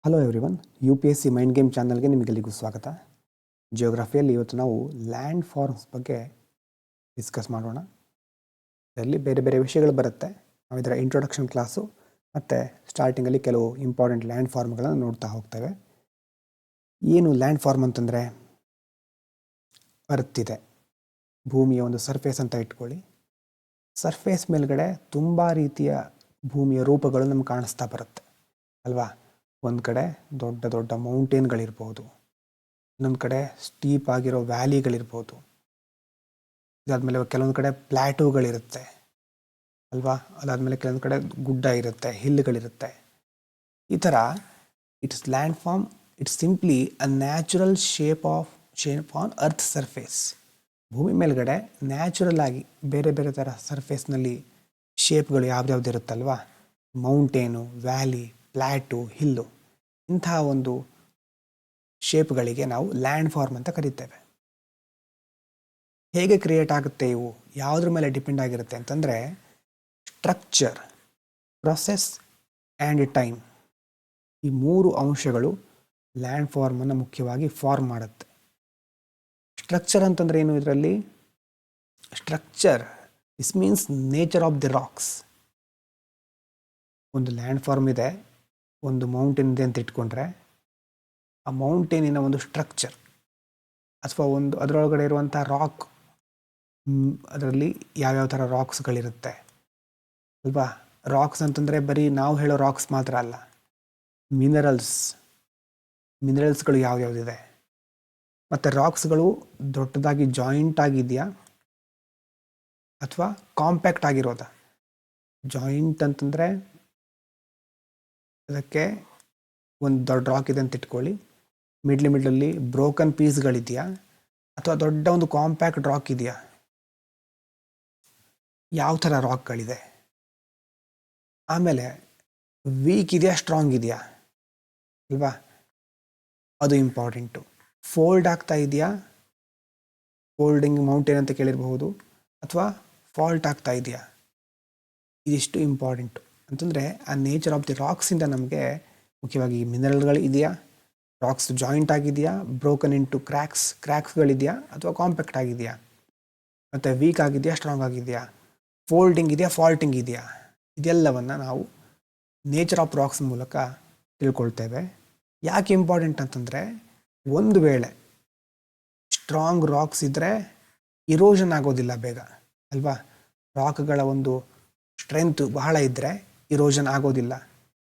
Hello everyone, U P S C mind game ಚಾನಲ್ಗೆ ನಿಮಗೆಲ್ಲರಿಗೂ ಸ್ವಾಗತ. ಜಿಯೋಗ್ರಫಿಯಲ್ಲಿ ಇವತ್ತು ನಾವು ಲ್ಯಾಂಡ್ ಫಾರ್ಮ್ಸ್ ಬಗ್ಗೆ ಡಿಸ್ಕಸ್ ಮಾಡೋಣ. ಇದರಲ್ಲಿ ಬೇರೆ ಬೇರೆ ವಿಷಯಗಳು ಬರುತ್ತೆ. ನಾವು ಇದರ ಇಂಟ್ರೊಡಕ್ಷನ್ ಕ್ಲಾಸು ಮತ್ತು ಸ್ಟಾರ್ಟಿಂಗಲ್ಲಿ ಕೆಲವು ಇಂಪಾರ್ಟೆಂಟ್ ಲ್ಯಾಂಡ್ ಫಾರ್ಮ್ಗಳನ್ನು ನೋಡ್ತಾ ಹೋಗ್ತೇವೆ. ಏನು ಲ್ಯಾಂಡ್ ಫಾರ್ಮ್ ಅಂತಂದರೆ, ಅರ್ತ್ ಇದೆ, ಭೂಮಿಯ ಒಂದು ಸರ್ಫೇಸ್ ಅಂತ ಇಟ್ಕೊಳ್ಳಿ. ಸರ್ಫೇಸ್ ಮೇಲ್ಗಡೆ ತುಂಬ ರೀತಿಯ ಭೂಮಿಯ ರೂಪಗಳು ನಮ್ಗೆ ಕಾಣಿಸ್ತಾ ಬರುತ್ತೆ ಅಲ್ವಾ. ಒಂದು ಕಡೆ ದೊಡ್ಡ ದೊಡ್ಡ ಮೌಂಟೇನ್ಗಳಿರ್ಬೋದು, ಇನ್ನೊಂದು ಕಡೆ ಸ್ಟೀಪ್ ಆಗಿರೋ ವ್ಯಾಲಿಗಳಿರ್ಬೋದು, ಇದಾದಮೇಲೆ ಕೆಲವೊಂದು ಕಡೆ ಪ್ಲ್ಯಾಟೂಗಳಿರುತ್ತೆ ಅಲ್ವಾ. ಅದಾದಮೇಲೆ ಕೆಲವೊಂದು ಕಡೆ ಗುಡ್ಡ ಇರುತ್ತೆ, ಹಿಲ್ಗಳಿರುತ್ತೆ. ಈ ಥರ it's land form, it's simply a natural shape on earth surface. ಭೂಮಿ ಮೇಲ್ಗಡೆ ನ್ಯಾಚುರಲ್ ಆಗಿ ಬೇರೆ ಬೇರೆ ಥರ ಸರ್ಫೇಸ್ನಲ್ಲಿ ಶೇಪ್ಗಳು ಯಾವ್ದ್ಯಾವ್ದು ಇರುತ್ತಲ್ವಾ. ಮೌಂಟೇನು, ವ್ಯಾಲಿ, ಪ್ಲ್ಯಾಟು, ಹಿಲ್ಲು, ಇಂತಹ ಒಂದು ಶೇಪ್ಗಳಿಗೆ ನಾವು ಲ್ಯಾಂಡ್ ಫಾರ್ಮ್ ಅಂತ ಕರೀತೇವೆ. ಹೇಗೆ ಕ್ರಿಯೇಟ್ ಆಗುತ್ತೆ ಇವು, ಯಾವುದ್ರ ಮೇಲೆ ಡಿಪೆಂಡ್ ಆಗಿರುತ್ತೆ ಅಂತಂದರೆ, ಸ್ಟ್ರಕ್ಚರ್, ಪ್ರೊಸೆಸ್ ಆ್ಯಂಡ್ ಟೈಮ್, ಈ ಮೂರು ಅಂಶಗಳು ಲ್ಯಾಂಡ್ ಫಾರ್ಮನ್ನು ಮುಖ್ಯವಾಗಿ ಫಾರ್ಮ್ ಮಾಡುತ್ತೆ. ಸ್ಟ್ರಕ್ಚರ್ ಅಂತಂದರೆ ಏನು? ಇದರಲ್ಲಿ structure this means nature of the rocks. ಒಂದು ಲ್ಯಾಂಡ್ ಫಾರ್ಮ್ ಇದೆ, ಒಂದು ಮೌಂಟೇನ್ ಇದೆ ಅಂತ ಇಟ್ಕೊಂಡ್ರೆ, ಆ ಮೌಂಟೇನಿನ ಒಂದು ಸ್ಟ್ರಕ್ಚರ್ ಅಥವಾ ಒಂದು ಅದರೊಳಗಡೆ ಇರುವಂಥ ರಾಕ್, ಅದರಲ್ಲಿ ಯಾವ್ಯಾವ ಥರ ರಾಕ್ಸ್ಗಳಿರುತ್ತೆ ಅಲ್ವಾ. ರಾಕ್ಸ್ ಅಂತಂದರೆ ಬರೀ ನಾವು ಹೇಳೋ ರಾಕ್ಸ್ ಮಾತ್ರ ಅಲ್ಲ, ಮಿನರಲ್ಸ್ಗಳು ಯಾವ್ಯಾವುದಿದೆ, ಮತ್ತು ರಾಕ್ಸ್ಗಳು ದೊಡ್ಡದಾಗಿ ಜಾಯಿಂಟ್ ಆಗಿದೆಯಾ ಅಥವಾ ಕಾಂಪ್ಯಾಕ್ಟ್ ಆಗಿರೋದಾ. ಜಾಯಿಂಟ್ ಅಂತಂದರೆ ಅದಕ್ಕೆ ಒಂದು ದೊಡ್ಡ ರಾಕ್ ಇದೆ ಅಂತ ಇಟ್ಕೊಳ್ಳಿ, ಮಿಡ್ಲಲ್ಲಿ ಬ್ರೋಕನ್ ಪೀಸ್ಗಳಿದೆಯಾ ಅಥವಾ ದೊಡ್ಡ ಒಂದು ಕಾಂಪ್ಯಾಕ್ಟ್ ರಾಕ್ ಇದೆಯಾ, ಯಾವ ಥರ ರಾಕ್ಗಳಿದೆ. ಆಮೇಲೆ ವೀಕ್ ಇದೆಯಾ, ಸ್ಟ್ರಾಂಗ್ ಇದೆಯಾ ಅಲ್ವಾ, ಅದು ಇಂಪಾರ್ಟೆಂಟು. ಫೋಲ್ಡ್ ಆಗ್ತಾ ಇದೆಯಾ, ಫೋಲ್ಡಿಂಗ್ ಮೌಂಟೇನ್ ಅಂತ ಕೇಳಿರಬಹುದು, ಅಥವಾ ಫಾಲ್ಟ್ ಆಗ್ತಾ ಇದೆಯಾ, ಇದಿಷ್ಟು ಇಂಪಾರ್ಟೆಂಟು. ಅಂತಂದರೆ ಆ ನೇಚರ್ ಆಫ್ ದಿ ರಾಕ್ಸಿಂದ ನಮಗೆ ಮುಖ್ಯವಾಗಿ ಮಿನರಲ್ಗಳು ಇದೆಯಾ, ರಾಕ್ಸ್ ಜಾಯಿಂಟ್ ಆಗಿದೆಯಾ, ಬ್ರೋಕನ್ ಇಂಟು ಕ್ರ್ಯಾಕ್ಸ್ಗಳಿದೆಯಾ ಅಥವಾ ಕಾಂಪ್ಯಾಕ್ಟ್ ಆಗಿದೆಯಾ, ಮತ್ತು ವೀಕ್ ಆಗಿದೆಯಾ, ಸ್ಟ್ರಾಂಗ್ ಆಗಿದೆಯಾ, ಫೋಲ್ಡಿಂಗ್ ಇದೆಯಾ, ಫಾಲ್ಟಿಂಗ್ ಇದೆಯಾ, ಇದೆಲ್ಲವನ್ನು ನಾವು ನೇಚರ್ ಆಫ್ ರಾಕ್ಸ್ ಮೂಲಕ ತಿಳ್ಕೊಳ್ತೇವೆ. ಯಾಕೆ ಇಂಪಾರ್ಟೆಂಟ್ ಅಂತಂದರೆ, ಒಂದು ವೇಳೆ ಸ್ಟ್ರಾಂಗ್ ರಾಕ್ಸ್ ಇದ್ದರೆ ಇರೋಷನ್ ಆಗೋದಿಲ್ಲ ಬೇಗ ಅಲ್ವಾ. ರಾಕ್ಗಳ ಒಂದು ಸ್ಟ್ರೆಂತ್ ಬಹಳ ಇದ್ದರೆ ಇರೋಷನ್ ಆಗೋದಿಲ್ಲ.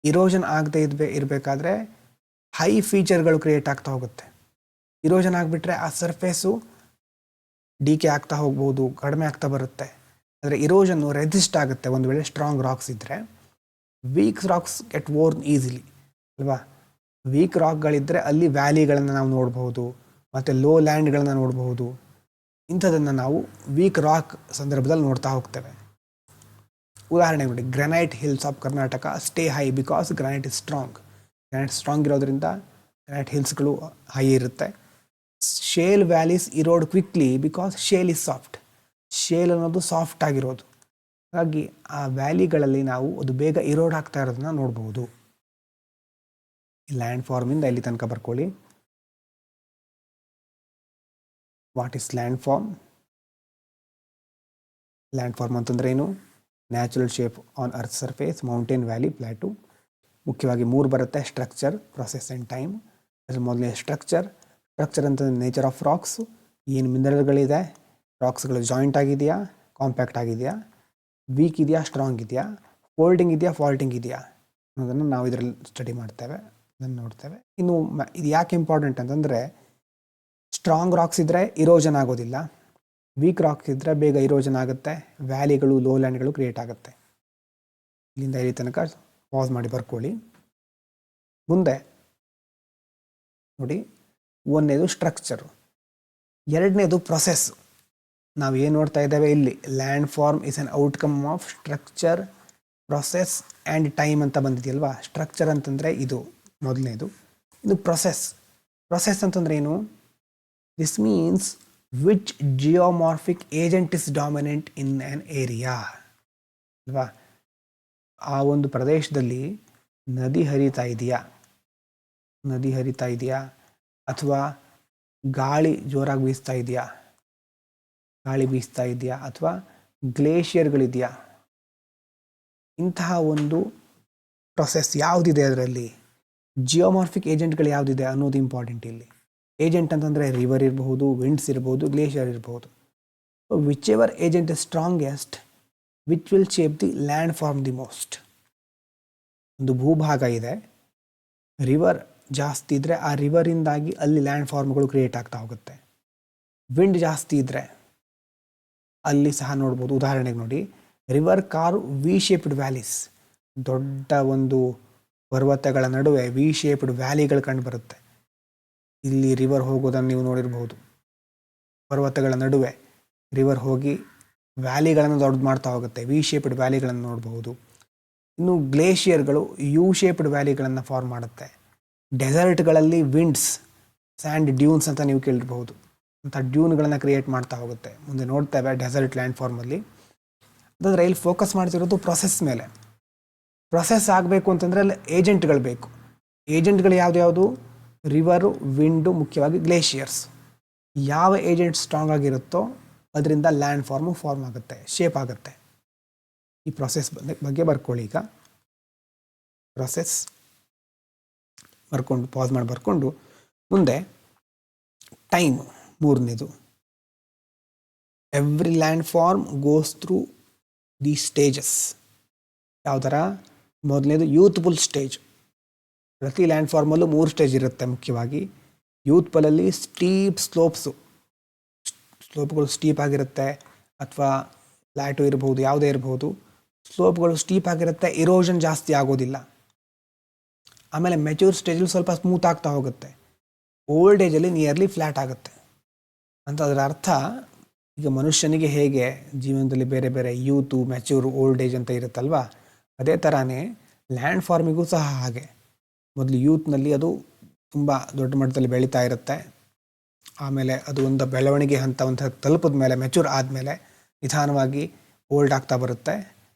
ಇರೋಷನ್ ಆಗದೆ ಇರಬೇಕಾದ್ರೆ ಹೈ ಫೀಚರ್ಗಳು ಕ್ರಿಯೇಟ್ ಆಗ್ತಾ ಹೋಗುತ್ತೆ. ಇರೋಷನ್ ಆಗಿಬಿಟ್ರೆ ಆ ಸರ್ಫೇಸು ಡಿಕೆ ಆಗ್ತಾ ಹೋಗ್ಬೋದು, ಕಡಿಮೆ ಆಗ್ತಾ ಬರುತ್ತೆ. ಆದರೆ ಇರೋಷನ್ನು ರೆಸಿಸ್ಟ್ ಆಗುತ್ತೆ ಒಂದು ವೇಳೆ ಸ್ಟ್ರಾಂಗ್ ರಾಕ್ಸ್ ಇದ್ದರೆ. Weak racks get worn easily ಅಲ್ವಾ. ವೀಕ್ ರಾಕ್ಗಳಿದ್ದರೆ ಅಲ್ಲಿ ವ್ಯಾಲಿಗಳನ್ನು ನಾವು ನೋಡ್ಬೋದು, ಮತ್ತು ಲೋ ಲ್ಯಾಂಡ್ಗಳನ್ನು ನೋಡ್ಬೋದು. ಇಂಥದನ್ನು ನಾವು ವೀಕ್ ರಾಕ್ ಸಂದರ್ಭದಲ್ಲಿ ನೋಡ್ತಾ ಹೋಗ್ತೇವೆ. ಉದಾಹರಣೆಗೆ ನೋಡಿ, granite hills of Karnataka stay high because granite is strong. Granite strong ಇರೋದ್ರಿಂದ ಗ್ರಾನೈಟ್ ಹಿಲ್ಸ್ಗಳು ಹೈ ಇರುತ್ತೆ. Shale valleys erode quickly because shale is soft. Shale ಅನ್ನೋದು ಸಾಫ್ಟ್ ಆಗಿರೋದು, ಹಾಗಾಗಿ ಆ ವ್ಯಾಲಿಗಳಲ್ಲಿ ನಾವು ಅದು ಬೇಗ ಇರೋಡ್ ಆಗ್ತಾ ಇರೋದನ್ನ ನೋಡ್ಬೋದು. ಲ್ಯಾಂಡ್ ಫಾರ್ಮಿಂದ ಇಲ್ಲಿ ತನಕ ಬರ್ಕೊಳ್ಳಿ. What is land form? Land form ಅಂತಂದ್ರೆ ಏನು? Natural shape on earth surface, mountain, valley, plateau. ಮುಖ್ಯವಾಗಿ ಮೂರು ಬರುತ್ತೆ: ಸ್ಟ್ರಕ್ಚರ್, ಪ್ರೊಸೆಸ್ ಆ್ಯಂಡ್ ಟೈಮ್. ಅದ್ರ ಮೊದಲನೇ ಸ್ಟ್ರಕ್ಚರ್ ಅಂತಂದರೆ ನೇಚರ್ ಆಫ್ ರಾಕ್ಸ್. ಏನು ಮಿನರಲ್ಗಳಿದೆ, ರಾಕ್ಸ್ಗಳು ಜಾಯಿಂಟ್ ಆಗಿದೆಯಾ, ಕಾಂಪ್ಯಾಕ್ಟ್ ಆಗಿದೆಯಾ, ವೀಕ್ ಇದೆಯಾ, ಸ್ಟ್ರಾಂಗ್ ಇದೆಯಾ, ಫೋಲ್ಡಿಂಗ್ ಇದೆಯಾ, ಫಾಲ್ಟಿಂಗ್ ಇದೆಯಾ ಅನ್ನೋದನ್ನು ನಾವು ಇದರಲ್ಲಿ ಸ್ಟಡಿ ಮಾಡ್ತೇವೆ, ಅದನ್ನು ನೋಡ್ತೇವೆ. ಇನ್ನು ಇದು ಯಾಕೆ ಇಂಪಾರ್ಟೆಂಟ್ ಅಂತಂದರೆ, ಸ್ಟ್ರಾಂಗ್ ರಾಕ್ಸ್ ಇದ್ದರೆ ಇರೋಷನ್ ಆಗೋದಿಲ್ಲ, ವೀಕ್ ರಾಕ್ಸ್ ಇದ್ದರೆ ಬೇಗ ಇರೋಷನ್ ಆಗುತ್ತೆ, ವ್ಯಾಲಿಗಳು, ಲೋ ಲ್ಯಾಂಡ್ಗಳು ಕ್ರಿಯೇಟ್ ಆಗುತ್ತೆ. ಇಲ್ಲಿಂದ ಇಲ್ಲಿ ತನಕ ಪಾಸ್ ಮಾಡಿ ಬರ್ಕೊಳ್ಳಿ. ಮುಂದೆ ನೋಡಿ, ಒಂದನೇದು ಸ್ಟ್ರಕ್ಚರು, ಎರಡನೇದು ಪ್ರೊಸೆಸ್. ನಾವು ಏನು ನೋಡ್ತಾ ಇದ್ದೇವೆ ಇಲ್ಲಿ, land form is an outcome of structure, process and time ಅಂತ ಬಂದಿದೆಯಲ್ವಾ. ಸ್ಟ್ರಕ್ಚರ್ ಅಂತಂದರೆ ಇದು ಮೊದಲನೇದು. ಇದು ಪ್ರೊಸೆಸ್ ಅಂತಂದರೆ ಏನು? This means which geomorphic agent is dominant in an area ಅಲ್ವಾ. ಆ ಒಂದು ಪ್ರದೇಶದಲ್ಲಿ ನದಿ ಹರಿತಾ ಇದೆಯಾ, ನದಿ ಹರಿತಾ ಇದೆಯಾ, ಅಥವಾ ಗಾಳಿ ಜೋರಾಗಿ ಬೀಸ್ತಾ ಇದೆಯಾ, ಅಥವಾ ಗ್ಲೇಷಿಯರ್ಗಳಿದೆಯಾ, ಇಂತಹ ಒಂದು ಪ್ರೊಸೆಸ್ ಯಾವುದಿದೆ ಅದರಲ್ಲಿ, ಜಿಯೋಮಾರ್ಫಿಕ್ ಏಜೆಂಟ್ಗಳು ಯಾವುದಿದೆ ಅನ್ನೋದು ಇಂಪಾರ್ಟೆಂಟ್ ಇಲ್ಲಿ. ಏಜೆಂಟ್ ಅಂತಂದರೆ ರಿವರ್ ಇರಬಹುದು, ವಿಂಡ್ಸ್ ಇರಬಹುದು, ಗ್ಲೇಷಿಯರ್ ಇರಬಹುದು. Whichever agent is strongest which will shape the land form the most. ಒಂದು ಭೂಭಾಗ ಇದೆ, ರಿವರ್ ಜಾಸ್ತಿ ಇದ್ದರೆ ಆ ರಿವರಿಂದಾಗಿ ಅಲ್ಲಿ ಲ್ಯಾಂಡ್ ಫಾರ್ಮ್ಗಳು ಕ್ರಿಯೇಟ್ ಆಗ್ತಾ ಹೋಗುತ್ತೆ. ವಿಂಡ್ ಜಾಸ್ತಿ ಇದ್ದರೆ ಅಲ್ಲಿ ಸಹ ನೋಡ್ಬೋದು. ಉದಾಹರಣೆಗೆ ನೋಡಿ, river carve V shaped valleys, ದೊಡ್ಡ ಒಂದು ಪರ್ವತಗಳ ನಡುವೆ ವಿ ಶೇಪ್ಡ್ ವ್ಯಾಲಿಗಳು ಕಂಡು ಬರುತ್ತೆ. ಇಲ್ಲಿ ರಿವರ್ ಹೋಗೋದನ್ನು ನೀವು ನೋಡಿರಬಹುದು. ಪರ್ವತಗಳ ನಡುವೆ ರಿವರ್ ಹೋಗಿ ವ್ಯಾಲಿಗಳನ್ನು ದೊಡ್ಡದು ಮಾಡ್ತಾ ಹೋಗುತ್ತೆ, ವಿ ಶೇಪ್ಡ್ ವ್ಯಾಲಿಗಳನ್ನು ನೋಡಬಹುದು. ಇನ್ನು ಗ್ಲೇಷಿಯರ್ಗಳು ಯು ಶೇಪ್ಡ್ ವ್ಯಾಲಿಗಳನ್ನು ಫಾರ್ಮ್ ಮಾಡುತ್ತೆ. ಡೆಸರ್ಟ್ಗಳಲ್ಲಿ ವಿಂಡ್ಸ್ ಸ್ಯಾಂಡ್ ಡ್ಯೂನ್ಸ್ ಅಂತ ನೀವು ಕೇಳಿರಬಹುದು, ಅಂತ ಡ್ಯೂನ್ಗಳನ್ನು ಕ್ರಿಯೇಟ್ ಮಾಡ್ತಾ ಹೋಗುತ್ತೆ. ಮುಂದೆ ನೋಡ್ತೇವೆ ಡೆಸರ್ಟ್ ಲ್ಯಾಂಡ್ ಫಾರ್ಮಲ್ಲಿ. ಅದಾದರೆ ಇಲ್ಲಿ ಫೋಕಸ್ ಮಾಡ್ತಿರೋದು ಪ್ರೊಸೆಸ್ ಮೇಲೆ. ಪ್ರೊಸೆಸ್ ಆಗಬೇಕು ಅಂತಂದರೆ ಅಲ್ಲಿ ಏಜೆಂಟ್ಗಳು ಬೇಕು. ಏಜೆಂಟ್ಗಳು ಯಾವುದು, ರಿವರು, ವಿಂಡು, ಮುಖ್ಯವಾಗಿ ಗ್ಲೇಷಿಯರ್ಸ್. ಯಾವ ಏಜೆಂಟ್ ಸ್ಟ್ರಾಂಗ್ ಆಗಿರುತ್ತೋ ಅದರಿಂದ ಲ್ಯಾಂಡ್ ಫಾರ್ಮ್ ಆಗುತ್ತೆ, ಶೇಪ್ ಆಗುತ್ತೆ. ಈ ಪ್ರೊಸೆಸ್ ಬಗ್ಗೆ ಬರ್ಕೊಳ್ಳಿ. ಈಗ ಪ್ರೊಸೆಸ್ ಬರ್ಕೊಂಡು ಪಾಸ್ ಮಾಡಿ ಬರ್ಕೊಂಡು ಮುಂದೆ ಟೈಮ್ ಮೂರನೇದು. Every land form goes through the stages. ಯಾವ ಥರ? ಮೊದಲನೇದು ಯೂತ್ಫುಲ್ ಸ್ಟೇಜ್. ಪ್ರತಿ ಲ್ಯಾಂಡ್ ಫಾರ್ಮಲ್ಲೂ 3 ಸ್ಟೇಜ್ ಇರುತ್ತೆ ಮುಖ್ಯವಾಗಿ. ಯೂತ್ಫುಲ್ಲಲ್ಲಿ ಸ್ಟೀಪ್ ಸ್ಲೋಪ್ಗಳು ಸ್ಟೀಪ್ ಆಗಿರುತ್ತೆ, ಅಥವಾ ಫ್ಲ್ಯಾಟು ಇರಬಹುದು, ಯಾವುದೇ ಇರಬಹುದು. ಸ್ಲೋಪ್ಗಳು ಸ್ಟೀಪ್ ಆಗಿರುತ್ತೆ, ಇರೋಷನ್ ಜಾಸ್ತಿ ಆಗೋದಿಲ್ಲ. ಆಮೇಲೆ ಮೆಚೂರ್ ಸ್ಟೇಜಲ್ಲಿ ಸ್ವಲ್ಪ ಸ್ಮೂತ್ ಆಗ್ತಾ ಹೋಗುತ್ತೆ. ಓಲ್ಡ್ ಏಜಲ್ಲಿ ನಿಯರ್ಲಿ ಫ್ಲ್ಯಾಟ್ ಆಗುತ್ತೆ ಅಂತ. ಅದರ ಅರ್ಥ, ಈಗ ಮನುಷ್ಯನಿಗೆ ಹೇಗೆ ಜೀವನದಲ್ಲಿ ಬೇರೆ ಬೇರೆ ಯೂತು, ಮೆಚೂರ್, ಓಲ್ಡ್ ಏಜ್ ಅಂತ ಇರುತ್ತಲ್ವ, ಅದೇ ಥರನೇ ಲ್ಯಾಂಡ್ ಫಾರ್ಮಿಗೂ ಸಹ ಹಾಗೆ. ಮೊದಲು ಯೂತ್ನಲ್ಲಿ ಅದು ತುಂಬ ದೊಡ್ಡ ಮಟ್ಟದಲ್ಲಿ ಬೆಳೀತಾ ಇರುತ್ತೆ. ಆಮೇಲೆ ಅದು ಒಂದು ಬೆಳವಣಿಗೆ ಹಂತ ತಲುಪಿದ ಮೇಲೆ, ಮೆಚೂರ್ ಆದಮೇಲೆ ನಿಧಾನವಾಗಿ ಓಲ್ಡ್ ಆಗ್ತಾ ಬರುತ್ತೆ.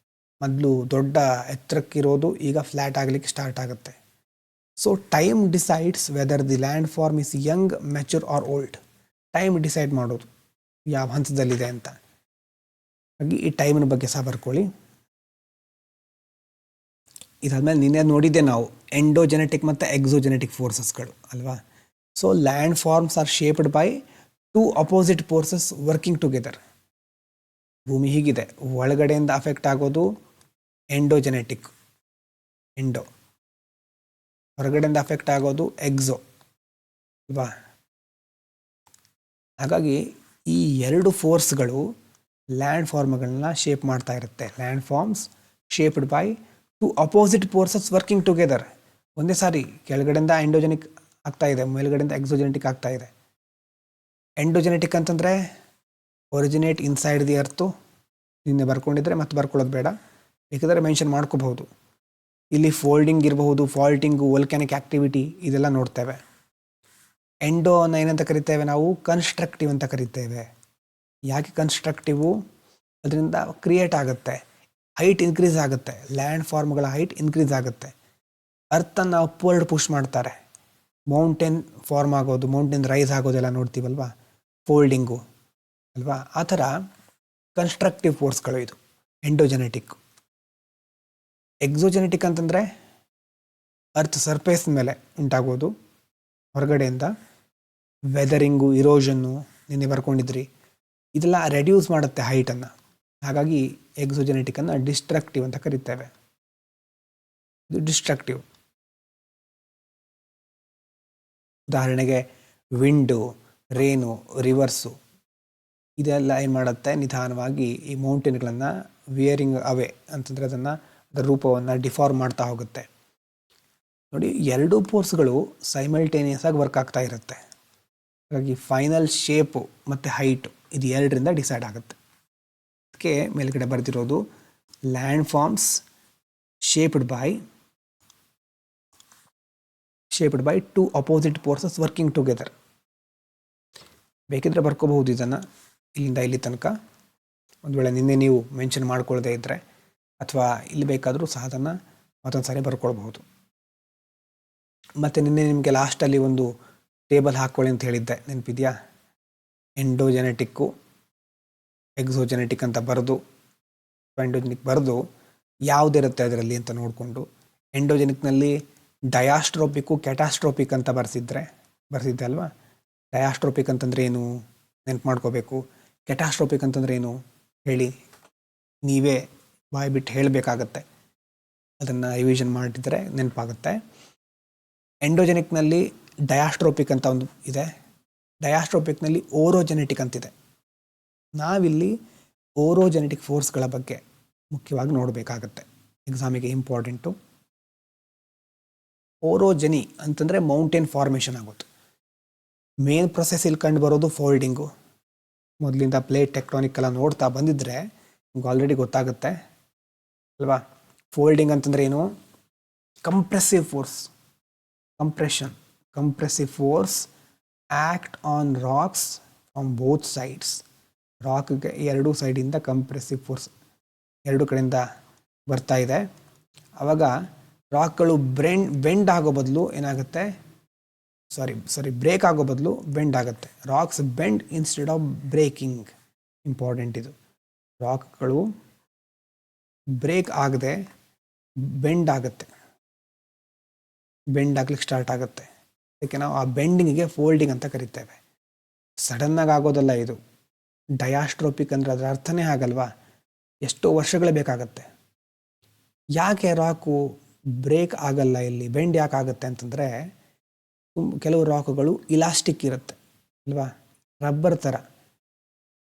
ಮೊದಲು ದೊಡ್ಡ ಎತ್ತರಕ್ಕಿರೋದು ಈಗ ಫ್ಲ್ಯಾಟ್ ಆಗಲಿಕ್ಕೆ ಸ್ಟಾರ್ಟ್ ಆಗುತ್ತೆ. So time decides whether the land form is young, mature or old. Time decide ಮಾಡೋದು ಯಾವ ಹಂತದಲ್ಲಿದೆ ಅಂತ. ಹಾಗೆ ಈ ಟೈಮಿನ ಬಗ್ಗೆ ಸಹ ಬರ್ಕೊಳ್ಳಿ. ಇದಾದ್ಮೇಲೆ ನಿನ್ನೆ ನೋಡಿದ್ದೆ ನಾವು ಎಂಡೋಜೆನೆಟಿಕ್ ಮತ್ತು ಎಕ್ಸೋಜೆನೆಟಿಕ್ ಫೋರ್ಸಸ್ಗಳು ಅಲ್ವಾ. So land forms are shaped by 2 opposite forces working together. ಭೂಮಿ ಹೀಗಿದೆ, ಒಳಗಡೆಯಿಂದ ಅಫೆಕ್ಟ್ ಆಗೋದು ಎಂಡೋಜೆನೆಟಿಕ್, ಹೊರಗಡೆಯಿಂದ ಅಫೆಕ್ಟ್ ಆಗೋದು ಎಕ್ಸೋ ಅಲ್ವಾ. ಹಾಗಾಗಿ ಈ 2 ಫೋರ್ಸ್ಗಳು ಲ್ಯಾಂಡ್ ಫಾರ್ಮ್ಗಳನ್ನ ಶೇಪ್ ಮಾಡ್ತಾ ಇರುತ್ತೆ. Land forms shaped by 2 opposite forces working together. ಒಂದೇ ಸಾರಿ ಕೆಳಗಡೆಯಿಂದ ಎಂಡೋಜೆನಿಕ್ ಆಗ್ತಾ ಇದೆ, ಮೇಲ್ಗಡೆಯಿಂದ ಎಕ್ಸೋಜೆನೆಟಿಕ್ ಆಗ್ತಾ ಇದೆ. ಎಂಡೋಜೆನೆಟಿಕ್ ಅಂತಂದರೆ ಒರಿಜಿನೇಟ್ ಇನ್ಸೈಡ್ ದಿ ಅರ್ತು. ನಿನ್ನೆ ಬರ್ಕೊಂಡಿದ್ರೆ ಮತ್ತೆ ಬರ್ಕೊಳ್ಳೋದು ಬೇಡ, ಬೇಕಿದ್ರೆ ಮೆನ್ಷನ್ ಮಾಡ್ಕೋಬಹುದು. ಇಲ್ಲಿ ಫೋಲ್ಡಿಂಗ್ ಇರಬಹುದು, ಫಾಲ್ಟಿಂಗು, ವೋಲ್ಕ್ಯಾನಿಕ್ ಆಕ್ಟಿವಿಟಿ, ಇದೆಲ್ಲ ನೋಡ್ತೇವೆ. ಎಂಡೋ ಅನ್ನು ಏನಂತ ಕರಿತೇವೆ ನಾವು? ಕನ್ಸ್ಟ್ರಕ್ಟಿವ್ ಅಂತ ಕರಿತೇವೆ. ಯಾಕೆ ಕನ್ಸ್ಟ್ರಕ್ಟಿವು? ಅದರಿಂದ ಕ್ರಿಯೇಟ್ ಆಗುತ್ತೆ, ಹೈಟ್ ಇನ್ಕ್ರೀಸ್ ಆಗುತ್ತೆ, ಲ್ಯಾಂಡ್ ಫಾರ್ಮ್ಗಳ ಹೈಟ್ ಇನ್ಕ್ರೀಸ್ ಆಗುತ್ತೆ. ಅರ್ಥನ್ನು ಅಪ್ವರ್ಡ್ ಪುಷ್ ಮಾಡ್ತಾರೆ. ಮೌಂಟೇನ್ ಫಾರ್ಮ್ ಆಗೋದು, ಮೌಂಟೇನ್ ರೈಸ್ ಆಗೋದೆಲ್ಲ ನೋಡ್ತೀವಲ್ವ, ಫೋಲ್ಡಿಂಗು ಅಲ್ವಾ. ಆ ಥರ ಕನ್ಸ್ಟ್ರಕ್ಟಿವ್ ಫೋರ್ಸ್ಗಳು ಇದು ಎಂಡೋಜೆನೆಟಿಕ್. ಎಕ್ಸೋಜೆನೆಟಿಕ್ ಅಂತಂದರೆ ಅರ್ತ್ ಸರ್ಫೇಸ್ ಮೇಲೆ ಉಂಟಾಗೋದು, ಹೊರಗಡೆಯಿಂದ ವೆದರಿಂಗು, ಇರೋಷನ್ನು ನಿನ್ನೆ ಬರ್ಕೊಂಡಿದ್ರಿ, ಇದೆಲ್ಲ ರೆಡ್ಯೂಸ್ ಮಾಡುತ್ತೆ ಹೈಟನ್ನು. ಹಾಗಾಗಿ ಎಕ್ಸೋಜೆನೆಟಿಕ್ಕನ್ನು ಡಿಸ್ಟ್ರಕ್ಟಿವ್ ಅಂತ ಕರಿತೇವೆ. ಇದು ಡಿಸ್ಟ್ರಕ್ಟಿವ್. ಉದಾಹರಣೆಗೆ ವಿಂಡು, ರೇನು, ರಿವರ್ಸು, ಇದೆಲ್ಲ ಏನು ಮಾಡುತ್ತೆ, ನಿಧಾನವಾಗಿ ಈ ಮೌಂಟೇನ್ಗಳನ್ನು ವಿಯರಿಂಗ್ ಅವೇ ಅಂತಂದರೆ ಅದರ ರೂಪವನ್ನು ಡಿಫಾರ್ಮ್ ಮಾಡ್ತಾ ಹೋಗುತ್ತೆ. ನೋಡಿ, 2 ಫೋರ್ಸ್ಗಳು ಸೈಮಲ್ಟೇನಿಯಸ್ ಆಗಿ ವರ್ಕ್ ಆಗ್ತಾ ಇರುತ್ತೆ. ಹಾಗಾಗಿ ಫೈನಲ್ ಶೇಪು ಮತ್ತು ಹೈಟು ಇದು 2ರಿಂದ ಡಿಸೈಡ್ ಆಗುತ್ತೆ. ಅದಕ್ಕೆ ಮೇಲ್ಗಡೆ ಬರೆದಿರೋದು land forms shaped by 2 opposite forces working together. ಬೇಕಿದ್ರೆ ಬರ್ಕೋಬಹುದು ಇದನ್ನು ಇಲ್ಲಿಂದ ಇಲ್ಲಿ ತನಕ. ಒಂದು ವೇಳೆ ನಿನ್ನೆ ನೀವು ಮೆನ್ಷನ್ ಮಾಡ್ಕೊಳ್ಳದೆ ಇದ್ದರೆ, ಅಥವಾ ಇಲ್ಲಿ ಬೇಕಾದರೂ ಸಹ ಅದನ್ನು ಮತ್ತೊಂದು ಸಾರಿ ಬರ್ಕೊಳ್ಬಹುದು. ಮತ್ತು ನಿನ್ನೆ ನಿಮಗೆ ಲಾಸ್ಟಲ್ಲಿ ಒಂದು ಟೇಬಲ್ ಹಾಕ್ಕೊಳ್ಳಿ ಅಂತ ಹೇಳಿದ್ದೆ, ನೆನಪಿದೆಯಾ? ಎಂಡೋಜೆನೆಟಿಕ್ಕು ಎಕ್ಸೋಜೆನೆಟಿಕ್ ಅಂತ ಬರೆದು, ಎಂಡೋಜೆನಿಕ್ ಬರೆದು ಯಾವುದಿರುತ್ತೆ ಅದರಲ್ಲಿ ಅಂತ ನೋಡಿಕೊಂಡು, ಎಂಡೋಜೆನಿಕ್ನಲ್ಲಿ ಡಯಾಸ್ಟ್ರೋಪಿಕ್ಕು ಕ್ಯಾಟಾಸ್ಟ್ರೋಪಿಕ್ ಅಂತ ಬರ್ಸಿದ್ದೆ ಅಲ್ವಾ? ಡಯಾಸ್ಟ್ರೋಪಿಕ್ ಅಂತಂದರೆ ಏನು ನೆನ್ಪು ಮಾಡ್ಕೋಬೇಕು. ಕ್ಯಾಟಾಸ್ಟ್ರೋಪಿಕ್ ಅಂತಂದರೆ ಏನು ಹೇಳಿ, ನೀವೇ ಬಾಯಿ ಬಿಟ್ಟು ಹೇಳಬೇಕಾಗತ್ತೆ. ಅದನ್ನು ರಿವಿಷನ್ ಮಾಡಿದರೆ ನೆನಪಾಗುತ್ತೆ. ಎಂಡೋಜೆನಿಕ್ನಲ್ಲಿ ಡಯಾಸ್ಟ್ರೋಪಿಕ್ ಅಂತ ಒಂದು ಇದೆ, ಡಯಾಸ್ಟ್ರೋಪಿಕ್ನಲ್ಲಿ ಓರೋಜೆನೆಟಿಕ್ ಅಂತಿದೆ. ನಾವಿಲ್ಲಿ ಓರೋಜೆನೆಟಿಕ್ ಫೋರ್ಸ್ಗಳ ಬಗ್ಗೆ ಮುಖ್ಯವಾಗಿ ನೋಡಬೇಕಾಗತ್ತೆ, ಎಕ್ಸಾಮಿಗೆ ಇಂಪಾರ್ಟೆಂಟು. ಓರೋಜೆನಿ ಅಂತಂದರೆ ಮೌಂಟೇನ್ ಫಾರ್ಮೇಷನ್ ಆಗುತ್ತೆ. ಮೇನ್ ಪ್ರೊಸೆಸ್ ಇಲ್ಲಿ ಕಂಡು ಬರೋದು ಫೋಲ್ಡಿಂಗು. ಮೊದಲಿಂದ ಪ್ಲೇಟ್ ಟೆಕ್ಟಾನಿಕ್ ಎಲ್ಲ ನೋಡ್ತಾ ಬಂದಿದ್ದರೆ ನಿಮ್ಗೆ ಆಲ್ರೆಡಿ ಗೊತ್ತಾಗುತ್ತೆ ಅಲ್ವಾ? ಫೋಲ್ಡಿಂಗ್ ಅಂತಂದರೆ ಏನು? Compressive force, compressive force act on rocks from both sides. ರಾಕ್ಗೆ ಎರಡೂ ಸೈಡಿಂದ ಕಂಪ್ರೆಸಿವ್ ಫೋರ್ಸ್ ಎರಡು ಕಡೆಯಿಂದ ಬರ್ತಾ ಇದೆ. ಆವಾಗ ರಾಕ್ಗಳು ಬೆಂಡ್ ಆಗೋ ಬದಲು ಏನಾಗುತ್ತೆ, ಬ್ರೇಕ್ ಆಗೋ ಬದಲು ಬೆಂಡ್ ಆಗುತ್ತೆ. Rocks bend instead of breaking. Important ಇದು. ರಾಕ್ಗಳು ಬ್ರೇಕ್ ಆಗದೆ ಬೆಂಡ್ ಆಗುತ್ತೆ, ಬೆಂಡ್ ಆಗ್ಲಿಕ್ಕೆ ಸ್ಟಾರ್ಟ್ ಆಗುತ್ತೆ. ಅದಕ್ಕೆ ನಾವು ಆ ಬೆಂಡಿಂಗಿಗೆ ಫೋಲ್ಡಿಂಗ್ ಅಂತ ಕರಿತೇವೆ. ಸಡನ್ನಾಗಿ ಆಗೋದಲ್ಲ ಇದು. ಡಯಾಸ್ಟ್ರೋಪಿಕ್ ಅಂದರೆ ಅದರ ಅರ್ಥನೇ ಆಗಲ್ವಾ, ಎಷ್ಟೋ ವರ್ಷಗಳೇ ಬೇಕಾಗತ್ತೆ. ಯಾಕೆ ರಾಕು ಬ್ರೇಕ್ ಆಗಲ್ಲ, ಇಲ್ಲಿ ಬೆಂಡ್ ಯಾಕೆ ಆಗುತ್ತೆ ಅಂತಂದರೆ, ಕೆಲವು ರಾಕುಗಳು ಇಲಾಸ್ಟಿಕ್ ಇರುತ್ತೆ ಅಲ್ವಾ, ರಬ್ಬರ್ ಥರ.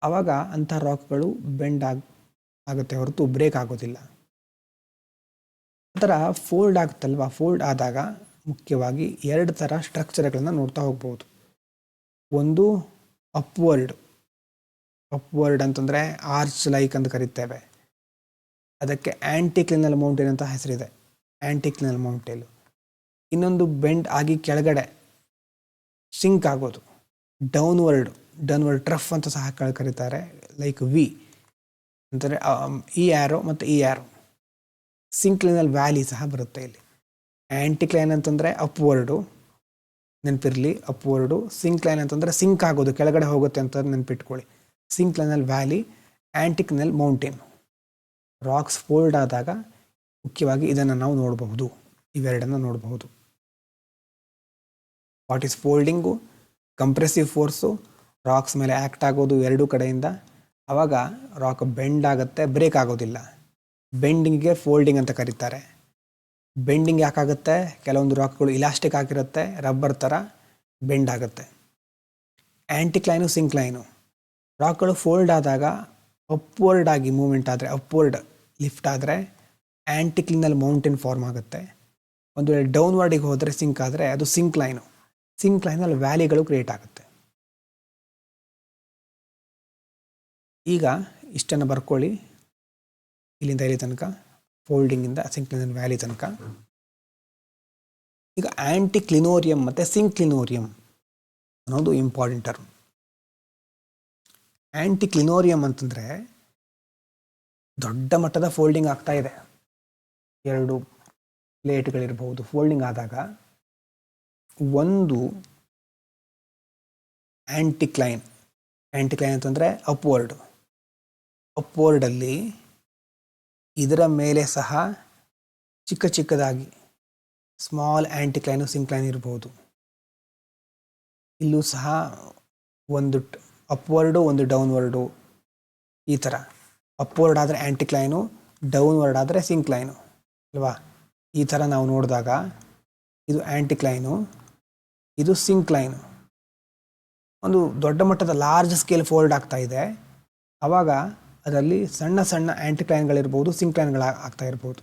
ಆವಾಗ ಅಂಥ ರಾಕ್ಗಳು ಬೆಂಡ್ ಆಗುತ್ತೆ ಹೊರತು ಬ್ರೇಕ್ ಆಗೋದಿಲ್ಲ. ಆ ಥರ ಫೋಲ್ಡ್ ಆಗುತ್ತಲ್ವ, ಫೋಲ್ಡ್ ಆದಾಗ ಮುಖ್ಯವಾಗಿ ಎರಡು ಥರ ಸ್ಟ್ರಕ್ಚರ್ಗಳನ್ನು ನೋಡ್ತಾ ಹೋಗ್ಬೋದು. ಒಂದು ಅಪ್ವರ್ಡ್ ಅಂತಂದರೆ ಆರ್ಚ್ ಲೈಕ್ ಅಂತ ಕರಿತೇವೆ. ಅದಕ್ಕೆ ಆ್ಯಂಟಿಕ್ಲಿನಲ್ ಮೌಂಟೇನ್ ಅಂತ ಹೆಸರಿದೆ, ಆ್ಯಂಟಿಕ್ಲಿನಲ್ ಮೌಂಟೇನ್. ಇನ್ನೊಂದು ಬೆಂಡ್ ಆಗಿ ಕೆಳಗಡೆ ಸಿಂಕ್ ಆಗೋದು, ಡೌನ್ವರ್ಡ್ ಟ್ರಫ್ ಅಂತ ಸಹ ಕರೀತಾರೆ, ಲೈಕ್ ವಿ ಅಂತಂದರೆ ಈ ಆ್ಯರೋ ಮತ್ತು ಈ ಆ್ಯರೋ. ಸಿಂಕ್ಲಿನಲ್ ವ್ಯಾಲಿ ಸಹ ಬರುತ್ತೆ ಇಲ್ಲಿ. ಆ್ಯಂಟಿಕ್ಲೈನ್ ಅಂತಂದರೆ ಅಪ್ವರ್ಡು, ನೆನಪಿರಲಿ ಅಪ್ವರ್ಡು. ಸಿಂಕ್ಲೈನ್ ಅಂತಂದರೆ ಸಿಂಕ್ ಆಗೋದು, ಕೆಳಗಡೆ ಹೋಗುತ್ತೆ ಅಂತ ನೆನಪಿಟ್ಕೊಳ್ಳಿ. Synclinal valley, anticlinal mountain. Rocks fold ಆದಾಗ ಮುಖ್ಯವಾಗಿ ಇದನ್ನು ನಾವು ನೋಡಬಹುದು, ಇವೆರಡನ್ನು ನೋಡಬಹುದು. What is folding? Compressive force rocks ಮೇಲೆ ಆ್ಯಕ್ಟ್ ಆಗೋದು ಎರಡೂ ಕಡೆಯಿಂದ. ಆವಾಗ ರಾಕ್ ಬೆಂಡ್ ಆಗುತ್ತೆ, ಬ್ರೇಕ್ ಆಗೋದಿಲ್ಲ. ಬೆಂಡಿಂಗಿಗೆ ಫೋಲ್ಡಿಂಗ್ ಅಂತ ಕರೀತಾರೆ. ಬೆಂಡಿಂಗ್ ಯಾಕಾಗುತ್ತೆ? ಕೆಲವೊಂದು ರಾಕ್ಗಳು ಇಲಾಸ್ಟಿಕ್ ಆಗಿರುತ್ತೆ, ರಬ್ಬರ್ ಥರ ಬೆಂಡ್ ಆಗುತ್ತೆ. ಆ್ಯಂಟಿಕ್ಲೈನು, ಸಿಂಕ್ಲೈನು ರಾಕ್ಗಳು ಫೋಲ್ಡ್ ಆದಾಗ ಅಪ್ವರ್ಡ್ ಆಗಿ ಮೂವ್ಮೆಂಟ್ ಆದರೆ, ಅಪ್ವರ್ಡ್ ಲಿಫ್ಟ್ ಆದರೆ ಆ್ಯಂಟಿಕ್ಲಿನಲ್ ಮೌಂಟೇನ್ ಫಾರ್ಮ್ ಆಗುತ್ತೆ. ಒಂದು ವೇಳೆ ಡೌನ್ವರ್ಡಿಗೆ ಹೋದರೆ, ಸಿಂಕ್ ಆದರೆ ಅದು ಸಿಂಕ್ಲೈನಲ್ಲಿ ವ್ಯಾಲಿಗಳು ಕ್ರಿಯೇಟ್ ಆಗುತ್ತೆ. ಈಗ ಇಷ್ಟನ್ನು ಬರ್ಕೊಳ್ಳಿ, ಇಲ್ಲಿಂದ ಇಲ್ಲಿ ತನಕ, ಫೋಲ್ಡಿಂಗಿಂದ ಸಿಂಕ್ಲಿನಲ್ ವ್ಯಾಲಿ ತನಕ. ಈಗ ಆ್ಯಂಟಿಕ್ಲಿನೋರಿಯಂ ಮತ್ತು ಸಿಂಕ್ಲಿನೋರಿಯಂ ಅನ್ನೋದು ಇಂಪಾರ್ಟೆಂಟ್ ಟರ್ಮ್. ಆ್ಯಂಟಿಕ್ಲಿನೋರಿಯಂ ಅಂತಂದರೆ ದೊಡ್ಡ ಮಟ್ಟದ ಫೋಲ್ಡಿಂಗ್ ಆಗ್ತಾ ಇದೆ, ಎರಡು ಪ್ಲೇಟ್ಗಳಿರ್ಬೋದು. ಫೋಲ್ಡಿಂಗ್ ಆದಾಗ ಒಂದು ಆ್ಯಂಟಿಕ್ಲೈನ್ ಅಂತಂದರೆ ಅಪ್ವರ್ಡಲ್ಲಿ ಇದರ ಮೇಲೆ ಸಹ ಚಿಕ್ಕದಾಗಿ ಸ್ಮಾಲ್ ಆ್ಯಂಟಿಕ್ಲೈನು, ಸಿಂಕ್ಲೈನ್ ಇರ್ಬೋದು. ಇಲ್ಲೂ ಸಹ ಒಂದು ಅಪ್ವರ್ಡು, ಒಂದು ಡೌನ್ವರ್ಡು, ಈ ಥರ. ಅಪ್ವರ್ಡ್ ಆದರೆ ಆ್ಯಂಟಿಕ್ಲೈನು, ಡೌನ್ವರ್ಡ್ ಆದರೆ ಸಿಂಕ್ಲೈನು ಅಲ್ವಾ? ಈ ಥರ ನಾವು ನೋಡಿದಾಗ ಇದು ಆ್ಯಂಟಿಕ್ಲೈನು, ಇದು ಸಿಂಕ್ಲೈನು. ಒಂದು ದೊಡ್ಡ ಮಟ್ಟದ ಲಾರ್ಜ್ ಸ್ಕೇಲ್ ಫೋಲ್ಡ್ ಆಗ್ತಾ ಇದೆ. ಆವಾಗ ಅದರಲ್ಲಿ ಸಣ್ಣ ಸಣ್ಣ ಆ್ಯಂಟಿಕ್ಲೈನ್ಗಳಿರ್ಬೋದು, ಸಿಂಕ್ಲೈನ್ಗಳು ಆಗ್ತಾ ಇರ್ಬೋದು.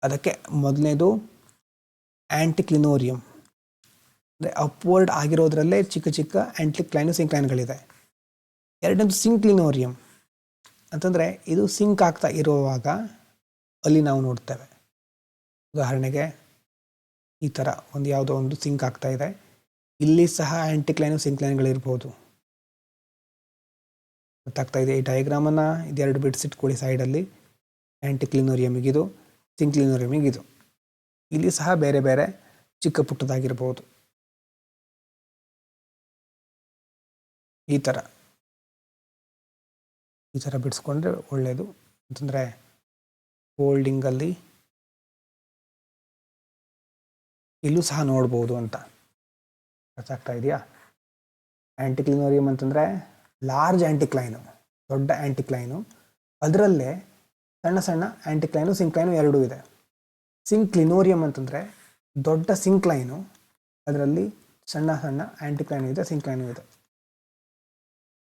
ಅದಕ್ಕೆ ಮೊದಲನೇದು ಆ್ಯಂಟಿಕ್ಲಿನೋರಿಯಂ, ಅಂದರೆ ಅಪ್ವರ್ಡ್ ಆಗಿರೋದ್ರಲ್ಲೇ ಚಿಕ್ಕ ಆ್ಯಂಟಿಕ್ಲೈನು, ಸಿಂಕ್ಲೈನ್ಗಳಿದೆ. ಎರಡನೇದು ಸಿಂಕ್ಲಿನೋರಿಯಂ ಅಂತಂದರೆ ಇದು ಸಿಂಕ್ ಆಗ್ತಾ ಇರುವಾಗ ಅಲ್ಲಿ ನಾವು ನೋಡ್ತೇವೆ. ಉದಾಹರಣೆಗೆ ಈ ಥರ ಯಾವುದೋ ಒಂದು ಸಿಂಕ್ ಆಗ್ತಾ ಇದೆ, ಇಲ್ಲಿ ಸಹ ಆ್ಯಂಟಿಕ್ಲೈನು, ಸಿಂಕ್ಲೈನ್ಗಳಿರ್ಬೋದು. ಗೊತ್ತಾಗ್ತಾ ಇದೆ ಈ ಡಯಾಗ್ರಾಮನ್ನು? ಇದೆರಡು ಬಿಡಿಸಿಟ್ಕೊಳ್ಳಿ ಸೈಡಲ್ಲಿ. ಆ್ಯಂಟಿಕ್ಲಿನೋರಿಯಮಿಗಿದು, ಸಿಂಕ್ಲಿನೋರಿಯಮಿಗಿದು. ಇಲ್ಲಿ ಸಹ ಬೇರೆ ಬೇರೆ ಚಿಕ್ಕ ಪುಟ್ಟದಾಗಿರ್ಬೋದು. ಈ ಥರ ಬಿಡಿಸ್ಕೊಂಡ್ರೆ ಒಳ್ಳೆಯದು. ಅಂತಂದರೆ ಫೋಲ್ಡಿಂಗಲ್ಲಿ ಇಲ್ಲೂ ಸಹ ನೋಡ್ಬೋದು ಅಂತ. ಅರ್ಥ ಆಗ್ತಾ ಇದೆಯಾ? ಆ್ಯಂಟಿಕ್ಲಿನೋರಿಯಮ್ ಅಂತಂದರೆ ಲಾರ್ಜ್ ಆ್ಯಂಟಿಕ್ಲೈನು, ದೊಡ್ಡ ಆ್ಯಂಟಿಕ್ಲೈನು. ಅದರಲ್ಲೇ ಸಣ್ಣ ಸಣ್ಣ ಆ್ಯಂಟಿಕ್ಲೈನು, ಸಿಂಕ್ಲೈನು ಎರಡೂ ಇದೆ. ಸಿಂಕ್ಲಿನೋರಿಯಮ್ ಅಂತಂದರೆ ದೊಡ್ಡ ಸಿಂಕ್ಲೈನು, ಅದರಲ್ಲಿ ಸಣ್ಣ ಸಣ್ಣ ಆ್ಯಂಟಿಕ್ಲೈನು ಇದೆ, ಸಿಂಕ್ಲೈನು ಇದೆ.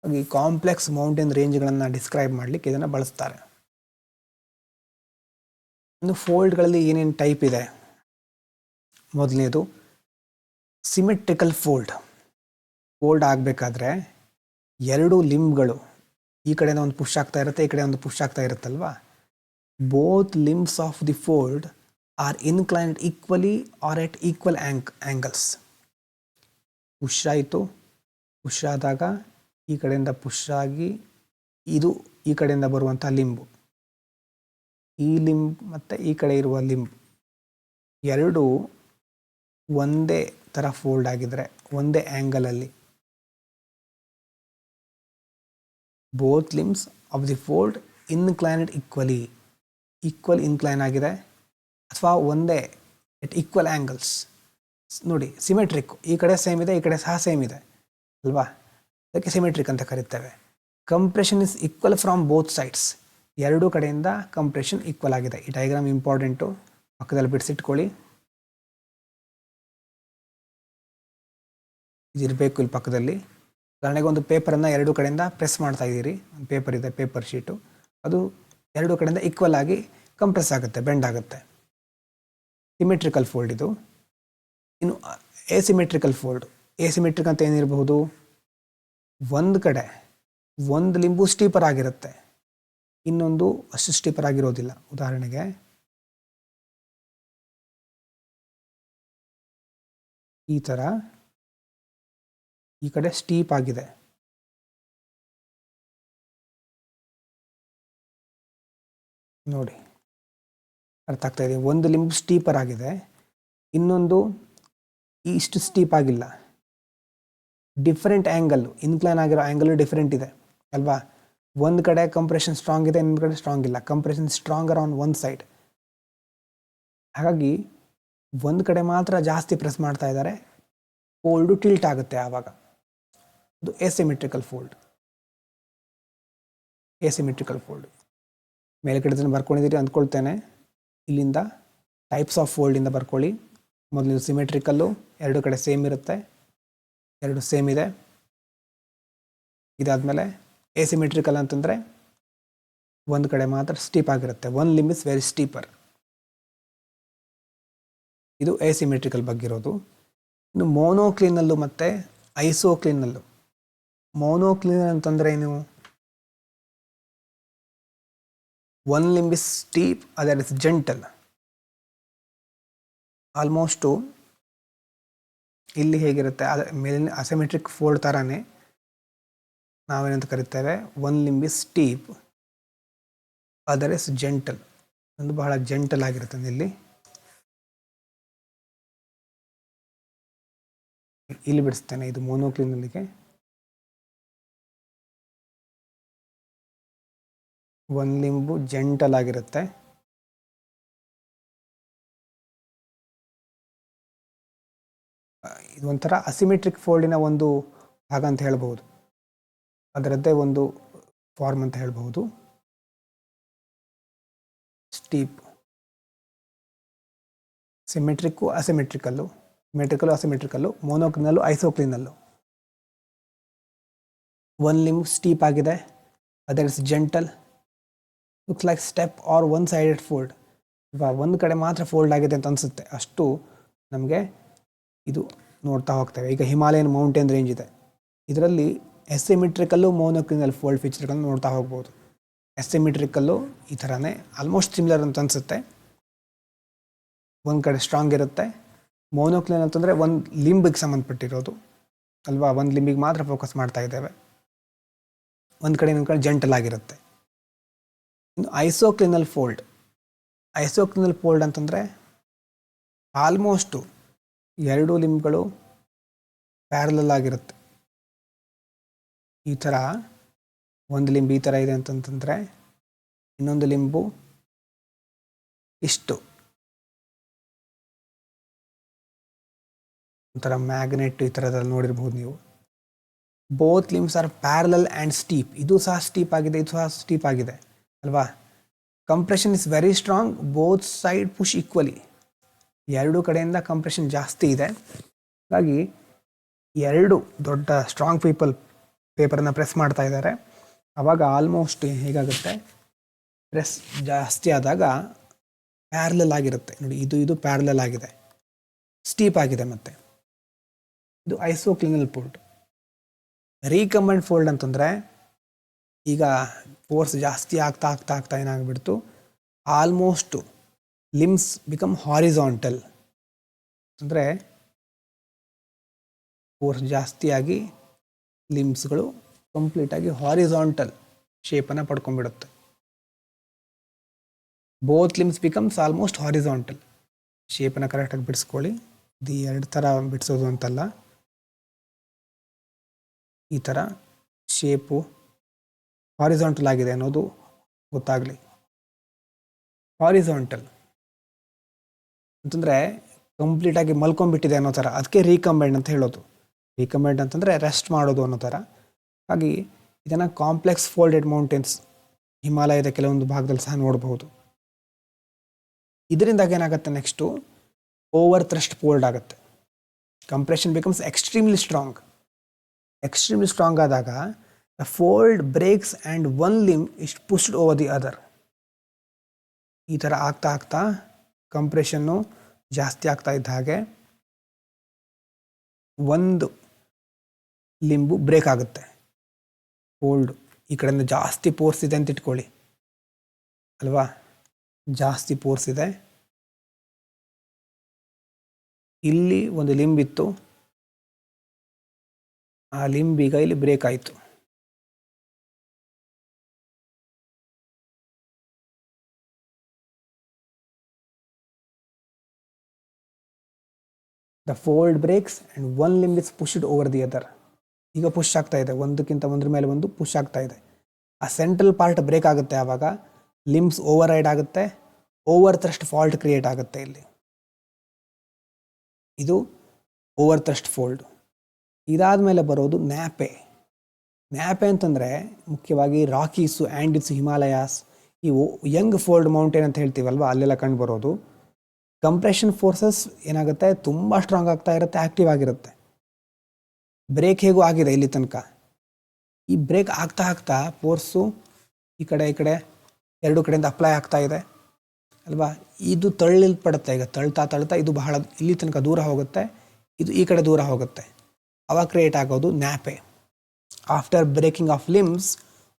ಈ ಕಾಂಪ್ಲೆಕ್ಸ್ ಮೌಂಟೇನ್ ರೇಂಜ್ಗಳನ್ನು ಡಿಸ್ಕ್ರೈಬ್ ಮಾಡಲಿಕ್ಕೆ ಇದನ್ನು ಬಳಸ್ತಾರೆ. ಇನ್ನು ಫೋಲ್ಡ್ಗಳಲ್ಲಿ ಏನೇನು ಟೈಪ್ ಇದೆ? ಮೊದಲನೇದು ಸಿಮೆಟ್ರಿಕಲ್ ಫೋಲ್ಡ್. ಫೋಲ್ಡ್ ಆಗಬೇಕಾದ್ರೆ ಎರಡು ಲಿಂಬ್ಗಳು, ಈ ಕಡೆಯಿಂದ ಒಂದು ಪುಷ್ ಆಗ್ತಾ ಇರುತ್ತೆ, ಈ ಕಡೆ ಒಂದು ಪುಷ್ ಆಗ್ತಾ ಇರುತ್ತಲ್ವಾ. Both limbs of the fold are inclined equally or at equal angles. Push ಆಯಿತು, ಪುಷ್ ಆದಾಗ ಈ ಕಡೆಯಿಂದ ಪುಷ್ ಆಗಿ ಇದು ಈ ಕಡೆಯಿಂದ ಬರುವಂಥ ಲಿಂಬು, ಈ ಲಿಂಬ್ ಮತ್ತು ಈ ಕಡೆ ಇರುವ ಲಿಂಬ್ ಎರಡೂ ಒಂದೇ ಥರ ಫೋಲ್ಡ್ ಆಗಿದ್ರೆ, ಒಂದೇ ಆ್ಯಂಗಲಲ್ಲಿ, both limbs of the fold inclined equal incline ಆಗಿದೆ, ಅಥವಾ ಒಂದೇ ಎಟ್ ಈಕ್ವಲ್ ಆ್ಯಂಗಲ್ಸ್. ನೋಡಿ, ಸಿಮೆಟ್ರಿಕ್, ಈ ಕಡೆ ಸೇಮ್ ಇದೆ, ಈ ಕಡೆ ಸಹ ಸೇಮ್ ಇದೆ ಅಲ್ವಾ, ಅದಕ್ಕೆ ಸಿಮೆಟ್ರಿಕ್ ಅಂತ ಕರೀತೇವೆ. Compression is equal from both sides, ಎರಡೂ ಕಡೆಯಿಂದ ಕಂಪ್ರೆಷನ್ ಈಕ್ವಲ್ ಆಗಿದೆ. ಈ ಡಯಾಗ್ರಾಮ್ ಇಂಪಾರ್ಟೆಂಟು, ಪಕ್ಕದಲ್ಲಿ ಬಿಡಿಸಿಟ್ಕೊಳ್ಳಿ. ಇದಿರಬೇಕು ಇಲ್ಲಿ ಪಕ್ಕದಲ್ಲಿ. ಉದಾಹರಣೆಗೆ ಒಂದು ಪೇಪರನ್ನು ಎರಡೂ ಕಡೆಯಿಂದ ಪ್ರೆಸ್ ಮಾಡ್ತಾ ಇದ್ದೀರಿ, ಒಂದು ಪೇಪರ್ ಇದೆ, ಪೇಪರ್ ಶೀಟು, ಅದು ಎರಡೂ ಕಡೆಯಿಂದ ಈಕ್ವಲ್ ಆಗಿ ಕಂಪ್ರೆಸ್ ಆಗುತ್ತೆ, ಬೆಂಡ್ ಆಗುತ್ತೆ. ಸಿಮೆಟ್ರಿಕಲ್ ಫೋಲ್ಡ್ ಇದು. ಇನ್ನು ಎಸಿಮೆಟ್ರಿಕಲ್ ಫೋಲ್ಡ್. ಎಸಿಮೆಟ್ರಿಕ್ ಅಂತ ಏನಿರಬಹುದು? ಒಂದು ಕಡೆ ಒಂದು ಲಿಂಬು ಸ್ಟೀಪರ್ ಆಗಿರುತ್ತೆ, ಇನ್ನೊಂದು ಅಷ್ಟು ಸ್ಟೀಪರ್ ಆಗಿರೋದಿಲ್ಲ. ಉದಾಹರಣೆಗೆ ಈ ಥರ ಈ ಕಡೆ ಸ್ಟೀಪ್ ಆಗಿದೆ, ನೋಡಿ ಅರ್ಥ ಆಗ್ತಾ ಇದೆ. ಒಂದು ಲಿಂಬ್ ಸ್ಟೀಪರ್ ಆಗಿದೆ, ಇನ್ನೊಂದು ಇಷ್ಟು ಸ್ಟೀಪ್ ಆಗಿಲ್ಲ. ಡಿಫರೆಂಟ್ ಆ್ಯಂಗಲ್, ಇನ್ಕ್ಲೈನ್ ಆಗಿರೋ ಆ್ಯಂಗಲ್ ಡಿಫರೆಂಟ್ ಇದೆ ಅಲ್ವಾ. ಒಂದು ಕಡೆ ಕಂಪ್ರೆಷನ್ ಸ್ಟ್ರಾಂಗ್ ಇದೆ, ಇನ್ನೊಂದು ಕಡೆ ಸ್ಟ್ರಾಂಗ್ ಇಲ್ಲ. Compression stronger on one side, ಹಾಗಾಗಿ ಒಂದು ಕಡೆ ಮಾತ್ರ ಜಾಸ್ತಿ ಪ್ರೆಸ್ ಮಾಡ್ತಾ ಇದ್ದಾರೆ, ಫೋಲ್ಡು ಟಿಲ್ಟ್ ಆಗುತ್ತೆ ಆವಾಗ. ಅದು ಎಸಿಮೆಟ್ರಿಕಲ್ ಫೋಲ್ಡ್. ಎಸಿಮೆಟ್ರಿಕಲ್ ಫೋಲ್ಡ್ ಮೇಲ್ಗಡೆ ಬರ್ಕೊಂಡಿದ್ದೀರಿ ಅಂದ್ಕೊಳ್ತೇನೆ. ಇಲ್ಲಿಂದ ಟೈಪ್ಸ್ ಆಫ್ ಫೋಲ್ಡಿಂದ ಬರ್ಕೊಳ್ಳಿ. ಮೊದಲು ಸಿಮೆಟ್ರಿಕಲ್ಲು, ಎರಡು ಕಡೆ ಸೇಮ್ ಇರುತ್ತೆ, ಎರಡು ಸೇಮ್ ಇದೆ. ಇದಾದಮೇಲೆ ಎಸಿಮೆಟ್ರಿಕಲ್ ಅಂತಂದರೆ ಒಂದು ಕಡೆ ಮಾತ್ರ ಸ್ಟೀಪ್ ಆಗಿರುತ್ತೆ, ಒನ್ ಲಿಂಬ್ ಇಸ್ ವೆರಿ ಸ್ಟೀಪರ್. ಇದು ಎಸಿಮೆಟ್ರಿಕಲ್ ಬಗ್ಗೆ ಇರೋದು. ಇನ್ನು ಮೋನೋಕ್ಲಿನಲ್ಲು ಮತ್ತು ಐಸೋಕ್ಲಿನಲ್ಲು. ಮೋನೋಕ್ಲಿನಲ್ ಅಂತಂದರೆ ಏನು? One limb is steep, other is gentle. Almost ಇಲ್ಲಿ ಹೇಗಿರುತ್ತೆ, ಮೇಲಿನ ಅಸಿಮೆಟ್ರಿಕ್ ಫೋಲ್ಡ್ ಥರನೇ ನಾವೇನಂತ ಕರಿತೇವೆ, one limb is steep, other is gentle. ಒಂದು ಬಹಳ ಜೆಂಟಲ್ ಆಗಿರುತ್ತೆ. ಇಲ್ಲಿ ಬಿಡಿಸ್ತೇನೆ, ಇದು ಮೋನೋಕ್ಲಿನಲ್ಲಿಗೆ. ಒಂದು ಲಿಂಬು ಜೆಂಟಲ್ ಆಗಿರುತ್ತೆ, ಇದೊಂಥರ ಅಸಿಮೆಟ್ರಿಕ್ ಫೋಲ್ಡಿನ ಒಂದು ಭಾಗ ಅಂತ ಹೇಳ್ಬೋದು, ಅದರದ್ದೇ ಒಂದು ಫಾರ್ಮ್ ಅಂತ ಹೇಳ್ಬಹುದು. Steep, symmetric asymmetrical, symmetrical asymmetrical, monoclinal isoclinal. One limb steep ಆಗಿದೆ, other is gentle, looks like step or one sided fold. ಒಂದು ಕಡೆ ಮಾತ್ರ ಫೋಲ್ಡ್ ಆಗಿದೆ ಅಂತ ಅನಿಸುತ್ತೆ, ಅಷ್ಟು ನಮಗೆ ಇದು ನೋಡ್ತಾ ಹೋಗ್ತೇವೆ. ಈಗ ಹಿಮಾಲಯನ್ ಮೌಂಟೇನ್ ರೇಂಜ್ ಇದೆ, ಇದರಲ್ಲಿ ಎಸಿಮೆಟ್ರಿಕಲ್ಲು ಮೋನೋಕ್ಲಿನಲ್ ಫೋಲ್ಡ್ ಫೀಚರ್ಗಳನ್ನು ನೋಡ್ತಾ ಹೋಗ್ಬೋದು. ಎಸಿಮೆಟ್ರಿಕಲ್ಲು ಈ ಥರನೇ ಆಲ್ಮೋಸ್ಟ್ ಸಿಮಿಲರ್ ಅಂತ ಅನಿಸುತ್ತೆ, ಒಂದು ಕಡೆ ಸ್ಟ್ರಾಂಗ್ ಇರುತ್ತೆ. ಮೋನೋಕ್ಲಿನಲ್ ಅಂತಂದರೆ ಒಂದು ಲಿಂಬಿಗೆ ಸಂಬಂಧಪಟ್ಟಿರೋದು ಅಲ್ವಾ, ಒಂದು ಲಿಂಬಿಗೆ ಮಾತ್ರ ಫೋಕಸ್ ಮಾಡ್ತಾ ಇದ್ದೇವೆ, ಒಂದು ಕಡೆ ಇನ್ನೊಂದು ಕಡೆ ಜೆಂಟಲ್ ಆಗಿರುತ್ತೆ. ಇನ್ನು ಐಸೋಕ್ಲಿನಲ್ ಫೋಲ್ಡ್. ಐಸೋಕ್ಲಿನಲ್ ಫೋಲ್ಡ್ ಅಂತಂದರೆ ಆಲ್ಮೋಸ್ಟು ಎರಡು ಲಿಂಬ್ಗಳು ಪ್ಯಾರಲಲ್ ಆಗಿರುತ್ತೆ. ಈ ಥರ ಒಂದು ಲಿಂಬು ಈ ಥರ ಇದೆ ಅಂತಂತಂದರೆ ಇನ್ನೊಂದು ಲಿಂಬು ಇಷ್ಟು ಒಂಥರ ಮ್ಯಾಗ್ನೆಟ್ ಈ ಥರದಲ್ಲಿ ನೋಡಿರ್ಬೋದು ನೀವು. Both limbs are parallel and steep. ಇದು ಸಹ ಸ್ಟೀಪ್ ಆಗಿದೆ, ಇದು ಸಹ ಸ್ಟೀಪ್ ಆಗಿದೆ ಅಲ್ವಾ. Compression is very strong, both side push equally. ಎರಡು ಕಡೆಯಿಂದ ಕಂಪ್ರೆಷನ್ ಜಾಸ್ತಿ ಇದೆ, ಹಾಗಾಗಿ ಎರಡು ದೊಡ್ಡ ಸ್ಟ್ರಾಂಗ್ ಪೇಪರನ್ನು ಪ್ರೆಸ್ ಮಾಡ್ತಾ ಇದ್ದಾರೆ. ಆವಾಗ ಆಲ್ಮೋಸ್ಟ್ ಹೇಗಾಗುತ್ತೆ, ಪ್ರೆಸ್ ಜಾಸ್ತಿ ಆದಾಗ ಪ್ಯಾರಲಲ್ ಆಗಿರುತ್ತೆ ನೋಡಿ. ಇದು ಪ್ಯಾರಲಲ್ ಆಗಿದೆ, ಸ್ಟೀಪ್ ಆಗಿದೆ. ಮತ್ತು ಇದು ಐಸೋಕ್ಲಿನಲ್ ಫೋಲ್ಡ್. ರೀಕಂಬೈನ್ಡ್ ಫೋಲ್ಡ್ ಅಂತಂದರೆ ಈಗ ಫೋರ್ಸ್ ಜಾಸ್ತಿ ಆಗ್ತಾ ಏನಾಗ್ಬಿಡ್ತು, ಆಲ್ಮೋಸ್ಟ್ ಲಿಮ್ಸ್ ಬಿಕಮ್ ಹಾರಿಜಾಂಟಲ್. ಅಂದರೆ ಫೋರ್ಸ್ ಜಾಸ್ತಿಯಾಗಿ ಲಿಮ್ಸ್ಗಳು ಕಂಪ್ಲೀಟಾಗಿ ಹಾರಿಜಾಂಟಲ್ ಶೇಪನ್ನು ಪಡ್ಕೊಂಡ್ಬಿಡುತ್ತೆ. Both limbs becomes almost horizontal. ಶೇಪನ್ನು ಕರೆಕ್ಟಾಗಿ ಬಿಡಿಸ್ಕೊಳ್ಳಿ. ಇದು ಎರಡು ಥರ ಬಿಡಿಸೋದು ಅಂತಲ್ಲ, ಈ ಥರ ಶೇಪು ಹಾರಿಜಾಂಟಲ್ ಆಗಿದೆ ಅನ್ನೋದು ಗೊತ್ತಾಗಲಿ. ಹಾರಿಜಾಂಟಲ್ ಅಂತಂದರೆ ಕಂಪ್ಲೀಟಾಗಿ ಮಲ್ಕೊಂಡ್ಬಿಟ್ಟಿದೆ ಅನ್ನೋ ಥರ, ಅದಕ್ಕೆ ರೀಕಂಬೈಂಡ್ ಅಂತ ಹೇಳೋದು. ರೀಕಂಬೈಂಡ್ ಅಂತಂದರೆ ರೆಸ್ಟ್ ಮಾಡೋದು ಅನ್ನೋ ಥರ. ಹಾಗಾಗಿ ಇದನ್ನು ಕಾಂಪ್ಲೆಕ್ಸ್ ಫೋಲ್ಡೆಡ್ ಮೌಂಟೇನ್ಸ್ ಹಿಮಾಲಯದ ಕೆಲವೊಂದು ಭಾಗದಲ್ಲಿ ಸಹ ನೋಡಬಹುದು. ಇದರಿಂದಾಗಿ ಏನಾಗುತ್ತೆ, ನೆಕ್ಸ್ಟು ಓವರ್ ಥ್ರಸ್ಟ್ ಫೋಲ್ಡ್ ಆಗುತ್ತೆ. Compression becomes extremely strong. Extremely strong ಆದಾಗ the fold breaks and one limb is pushed over the other. ಈ ಥರ ಆಗ್ತಾ ಕಂಪ್ರೆಷನ್ನು ಜಾಸ್ತಿ ಆಗ್ತಾ ಇದ್ದ ಹಾಗೆ ಒಂದು ಲಿಂಬು ಬ್ರೇಕ್ ಆಗುತ್ತೆ. ಫೋಲ್ಡ್ ಈ ಕಡೆಯಿಂದ ಜಾಸ್ತಿ ಫೋರ್ಸ್ ಇದೆ ಅಂತ ಇಟ್ಕೊಳ್ಳಿ ಅಲ್ವಾ, ಜಾಸ್ತಿ ಫೋರ್ಸ್ ಇದೆ. ಇಲ್ಲಿ ಒಂದು ಲಿಂಬಿತ್ತು, ಆ ಲಿಂಬೀಗ ಇಲ್ಲಿ ಬ್ರೇಕ್ ಆಯಿತು. The fold breaks and one limb is pushed over the other. ಈಗ ಪುಷ್ ಆಗ್ತಾ ಇದೆ, ಒಂದಕ್ಕಿಂತ ಒಂದ್ರ ಮೇಲೆ ಒಂದು ಪುಷ್ ಆಗ್ತಾ ಇದೆ. ಆ ಸೆಂಟ್ರಲ್ ಪಾರ್ಟ್ ಬ್ರೇಕ್ ಆಗುತ್ತೆ, ಆವಾಗ ಲಿಂಬ್ಸ್ ಓವರ್ ರೈಡ್ ಆಗುತ್ತೆ, ಓವರ್ ಥ್ರಸ್ಟ್ ಫಾಲ್ಟ್ ಕ್ರಿಯೇಟ್ ಆಗುತ್ತೆ. ಇಲ್ಲಿ ಇದು ಓವರ್ ಥ್ರಸ್ಟ್ ಫೋಲ್ಡ್. ಇದಾದ ಮೇಲೆ ಬರೋದು ನ್ಯಾಪೆ. ನ್ಯಾಪೆ ಅಂತಂದರೆ ಮುಖ್ಯವಾಗಿ ರಾಕೀಸು, ಆ್ಯಂಡಿಸ್, ಹಿಮಾಲಯಾಸ್, ಇವು ಯಂಗ್ ಫೋಲ್ಡ್ ಮೌಂಟೇನ್ ಅಂತ ಹೇಳ್ತೀವಲ್ವ, ಅಲ್ಲೆಲ್ಲ ಕಂಡು ಬರೋದು. ಕಂಪ್ರೆಷನ್ ಫೋರ್ಸಸ್ ಏನಾಗುತ್ತೆ, ತುಂಬ ಸ್ಟ್ರಾಂಗ್ ಆಗ್ತಾ ಇರುತ್ತೆ, ಆ್ಯಕ್ಟಿವ್ ಆಗಿರುತ್ತೆ. ಬ್ರೇಕ್ ಹೇಗೂ ಆಗಿದೆ ಇಲ್ಲಿ ತನಕ. ಈ ಬ್ರೇಕ್ ಆಗ್ತಾ ಫೋರ್ಸು ಈ ಕಡೆ ಎರಡು ಕಡೆಯಿಂದ ಅಪ್ಲೈ ಆಗ್ತಾ ಇದೆ ಅಲ್ವಾ. ಇದು ತಳ್ಳಲ್ಪಡುತ್ತೆ. ಈಗ ತಳ್ತಾ ಇದು ಬಹಳ ಇಲ್ಲಿ ತನಕ ದೂರ ಹೋಗುತ್ತೆ, ಇದು ಈ ಕಡೆ ದೂರ ಹೋಗುತ್ತೆ. ಅವಾಗ ಕ್ರಿಯೇಟ್ ಆಗೋದು nappe. After breaking of limbs,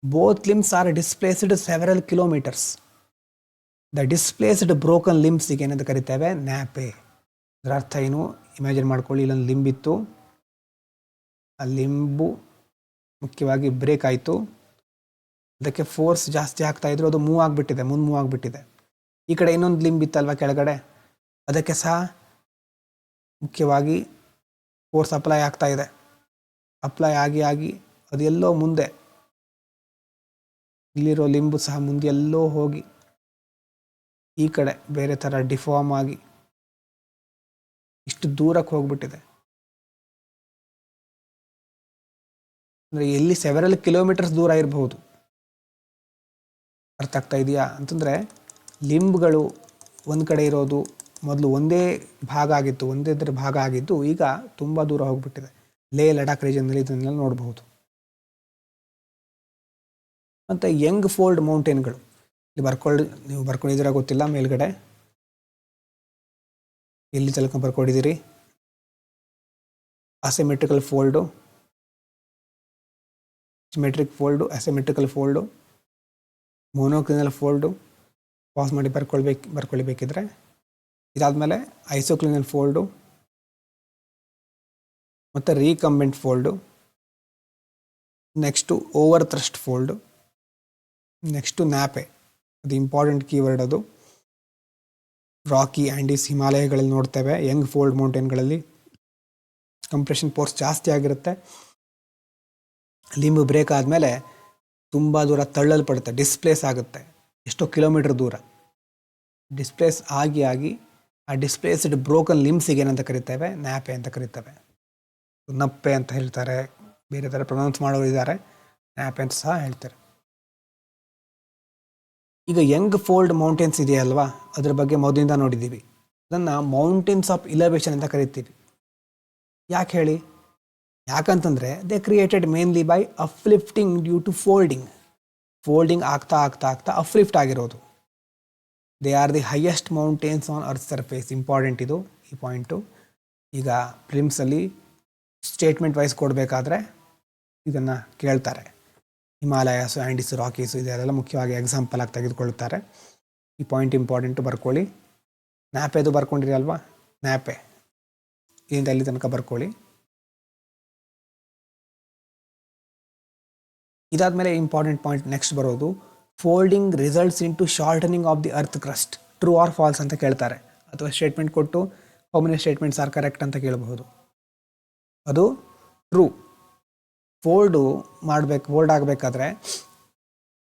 both limbs are displaced several kilometres. The displaced broken ಲಿಮ್ಸಿಗೆ ಏನಂತ ಕರಿತೇವೆ, ನ್ಯಾಪೆ. ಅದರ ಅರ್ಥ ಏನು, ಇಮ್ಯಾಜಿನ್ ಮಾಡ್ಕೊಳ್ಳಿ, ಇಲ್ಲೊಂದು ಲಿಂಬಿತ್ತು, ಆ ಲಿಂಬು ಮುಖ್ಯವಾಗಿ ಬ್ರೇಕ್ ಆಯಿತು, ಅದಕ್ಕೆ ಫೋರ್ಸ್ ಜಾಸ್ತಿ ಆಗ್ತಾ ಇದ್ರು, ಅದು ಮೂವ್ ಆಗಿಬಿಟ್ಟಿದೆ. ಈ ಕಡೆ ಇನ್ನೊಂದು ಲಿಂಬ್ ಇತ್ತಲ್ವ ಕೆಳಗಡೆ, ಅದಕ್ಕೆ ಸಹ ಮುಖ್ಯವಾಗಿ ಫೋರ್ಸ್ ಅಪ್ಲೈ ಆಗ್ತಾ ಇದೆ. ಅಪ್ಲೈ ಆಗಿ ಅದು ಎಲ್ಲೋ ಮುಂದೆ, ಇಲ್ಲಿರೋ ಲಿಂಬು ಸಹ ಮುಂದೆ ಎಲ್ಲೋ ಹೋಗಿ ಈ ಕಡೆ ಬೇರೆ ಥರ ಡಿಫಾರ್ಮ್ ಆಗಿ ಇಷ್ಟು ದೂರಕ್ಕೆ ಹೋಗ್ಬಿಟ್ಟಿದೆ. ಅಂದರೆ ಎಲ್ಲಿ ಸೆವೆರಲ್ ಕಿಲೋಮೀಟರ್ಸ್ ದೂರ ಇರಬಹುದು. ಅರ್ಥ ಆಗ್ತಾ ಇದೆಯಾ ಅಂತಂದರೆ, ಲಿಂಬ್ಗಳು ಒಂದು ಕಡೆ ಇರೋದು ಮೊದಲು ಒಂದೇ ಭಾಗ ಆಗಿದ್ದು ಈಗ ತುಂಬ ದೂರ ಹೋಗ್ಬಿಟ್ಟಿದೆ. ಲೇ ಲಡಾಖ್ ರೀಜನ್ನಲ್ಲಿ ಇದನ್ನೆಲ್ಲ ನೋಡಬಹುದು. ಮತ್ತು ಯಂಗ್ ಫೋಲ್ಡ್ ಮೌಂಟೇನ್ಗಳು ನೀವು ಬರ್ಕೊಂಡಿದ್ದೀರಾ ಗೊತ್ತಿಲ್ಲ, ಮೇಲ್ಗಡೆ ಎಲ್ಲಿ ತನಕ ಬರ್ಕೊಂಡಿದ್ದೀರಿ. Asymmetrical fold, symmetric fold, asymmetrical fold, monoclinal fold. Pass ಮಾಡಿ ಬರ್ಕೊಳ್ಳಿಬೇಕಿದ್ರೆ. ಇದಾದಮೇಲೆ ಐಸೋಕ್ಲಿನಲ್ ಫೋಲ್ಡು ಮತ್ತು recumbent fold, next over thrust fold, next nappe. ಅದು ಇಂಪಾರ್ಟೆಂಟ್ ಕೀವರ್ಡ್ ಅದು. ರಾಕಿ ಆ್ಯಂಡೀಸ್ ಹಿಮಾಲಯಗಳಲ್ಲಿ ನೋಡ್ತೇವೆ. ಯಂಗ್ ಫೋಲ್ಡ್ ಮೌಂಟೇನ್ಗಳಲ್ಲಿ ಕಂಪ್ರೆಷನ್ ಫೋರ್ಸ್ ಜಾಸ್ತಿ ಆಗಿರುತ್ತೆ. ಲಿಂಬ್ ಬ್ರೇಕ್ ಆದಮೇಲೆ ತುಂಬ ದೂರ ತಳ್ಳಲ್ಪಡುತ್ತೆ, ಡಿಸ್ಪ್ಲೇಸ್ ಆಗುತ್ತೆ, ಎಷ್ಟೋ ಕಿಲೋಮೀಟರ್ ದೂರ ಡಿಸ್ಪ್ಲೇಸ್ ಆಗಿ ಆ ಡಿಸ್ಪ್ಲೇಸ್ಡ್ ಬ್ರೋಕನ್ ಲಿಮ್ಸಿಗೆ ಏನಂತ ಕರಿತೇವೆ, ನ್ಯಾಪೆ ಅಂತ ಕರಿತೇವೆ. ನಪ್ಪೆ ಅಂತ ಹೇಳ್ತಾರೆ, ಬೇರೆ ಥರ ಪ್ರೊನೌನ್ಸ್ ಮಾಡೋರು ಇದ್ದಾರೆ, ನ್ಯಾಪೆ ಅಂತ ಸಹ ಹೇಳ್ತಾರೆ. ಈಗ ಯಂಗ್ ಫೋಲ್ಡ್ ಮೌಂಟೇನ್ಸ್ ಇದೆಯಲ್ವಾ, ಅದ್ರ ಬಗ್ಗೆ ಮೊದಲಿಂದ ನೋಡಿದ್ದೀವಿ. ಅದನ್ನು ಮೌಂಟೇನ್ಸ್ ಆಫ್ ಇಲವೇಷನ್ ಅಂತ ಕರಿತೀವಿ. ಯಾಕೆ ಹೇಳಿ? ಯಾಕಂತಂದರೆ they created mainly by uplifting due to folding ಆಗ್ತಾ ಆಗ್ತಾ ಆಗ್ತಾ ಅಫ್ಲಿಫ್ಟ್ ಆಗಿರೋದು. They are the highest mountains on earth surface. Important ಇದು, ಈ ಪಾಯಿಂಟು. ಈಗ ಪ್ರಿಲಿಮ್ಸಲ್ಲಿ ಸ್ಟೇಟ್ಮೆಂಟ್ ವೈಸ್ ಕೊಡಬೇಕಾದ್ರೆ ಇದನ್ನು ಕೇಳ್ತಾರೆ. ಹಿಮಾಲಯಸು, ಆ್ಯಂಡೀಸು, ರಾಕೀಸು ಇದೆಲ್ಲ ಮುಖ್ಯವಾಗಿ ಎಕ್ಸಾಂಪಲ್ ಆಗಿ ತೆಗೆದುಕೊಳ್ಳುತ್ತಾರೆ. ಈ ಪಾಯಿಂಟ್ ಇಂಪಾರ್ಟೆಂಟು, ಬರ್ಕೊಳ್ಳಿ. ನ್ಯಾಪೆದು ಬರ್ಕೊಂಡಿರಿ ಅಲ್ವಾ, ನ್ಯಾಪೆ ಇಲ್ಲಿಂದ ಅಲ್ಲಿ ತನಕ ಬರ್ಕೊಳ್ಳಿ. ಇದಾದಮೇಲೆ ಇಂಪಾರ್ಟೆಂಟ್ ಪಾಯಿಂಟ್ ನೆಕ್ಸ್ಟ್ ಬರೋದು, folding results in to shortening of the earth crust. True or false ಅಂತ ಕೇಳ್ತಾರೆ, ಅಥವಾ ಸ್ಟೇಟ್ಮೆಂಟ್ ಕೊಟ್ಟು how many statements are correct ಅಂತ ಕೇಳಬಹುದು. ಅದು ಟ್ರೂ. ಫೋಲ್ಡ್ ಆಗಬೇಕಾದ್ರೆ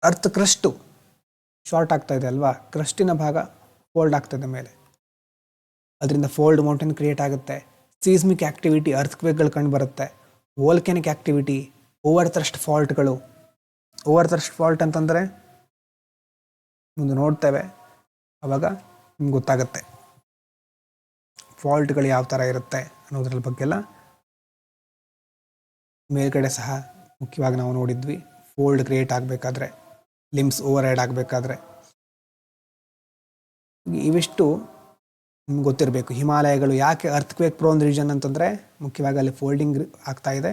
ಅರ್ತ್ ಕ್ರಸ್ಟು ಶಾರ್ಟ್ ಆಗ್ತಾ ಇದೆ ಅಲ್ವಾ, ಕ್ರಸ್ಟಿನ ಭಾಗ ಫೋಲ್ಡ್ ಆಗ್ತದೆ ಮೇಲೆ, ಅದರಿಂದ ಫೋಲ್ಡ್ ಮೌಂಟೇನ್ ಕ್ರಿಯೇಟ್ ಆಗುತ್ತೆ. ಸೀಸ್ಮಿಕ್ ಆ್ಯಕ್ಟಿವಿಟಿ, ಅರ್ಥಕ್ವೇಕ್ಗಳು ಕಂಡು ಬರುತ್ತೆ. ವೋಲ್ಕೆನಿಕ್ ಆ್ಯಕ್ಟಿವಿಟಿ, ಓವರ್ ಥ್ರಸ್ಟ್ ಫಾಲ್ಟ್ಗಳು. ಓವರ್ ಥ್ರಸ್ಟ್ ಫಾಲ್ಟ್ ಅಂತಂದರೆ ಮುಂದೆ ನೋಡ್ತೇವೆ, ಆವಾಗ ನಿಮ್ಗೆ ಗೊತ್ತಾಗುತ್ತೆ ಫಾಲ್ಟ್ಗಳು ಯಾವ ಥರ ಇರುತ್ತೆ ಅನ್ನೋದ್ರ ಬಗ್ಗೆಲ್ಲ. ಮೇಲ್ಗಡೆ ಸಹ ಮುಖ್ಯವಾಗಿ ನಾವು ನೋಡಿದ್ವಿ, ಫೋಲ್ಡ್ ಕ್ರಿಯೇಟ್ ಆಗಬೇಕಾದ್ರೆ, ಲಿಮ್ಸ್ ಓವರ್ ಹೆಡ್ ಆಗಬೇಕಾದ್ರೆ. ಇವಿಷ್ಟು ನಿಮ್ಗೆ ಗೊತ್ತಿರಬೇಕು. ಹಿಮಾಲಯಗಳು ಯಾಕೆ ಅರ್ಥಕ್ವೇಕ್ ಪ್ರೋನ್ ರೀಜನ್ ಅಂತಂದರೆ, ಮುಖ್ಯವಾಗಿ ಅಲ್ಲಿ ಫೋಲ್ಡಿಂಗ್ ಆಗ್ತಾ ಇದೆ.